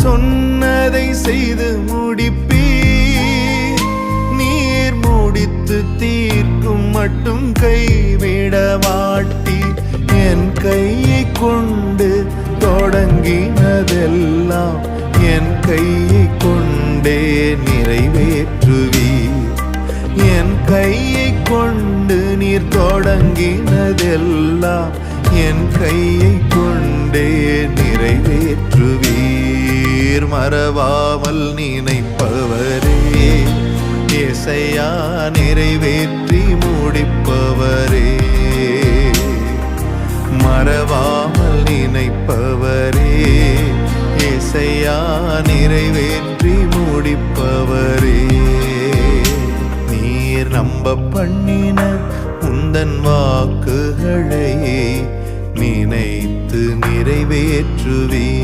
சொன்னதை செய்து முடிப்பீர். நீர் முடித்து தீர்க்கும் மட்டும் கைவிட மாட்டீர். என் கையை கொண்டு தொடங்கினதெல்லாம் என் கையை கொண்டே நிறைவேற்றுவீர். என் கையை கொண்டு நீர் தொடங்கினதெல்லாம் என் கையை கொண்டே நிறைவேற்றுவீர். மறவாமல் நினைப்பவரே, இயேசையா நிறைவேற்றி முடிப்பவரே. மறவாமல் நினைப்பவரே, இயேசையா நிறைவேற்றி முடிப்பவரே. நீர் நம்ப பண்ணின உந்தன் வாக்குகளை நினைத்து நிறைவேற்றுவீர்.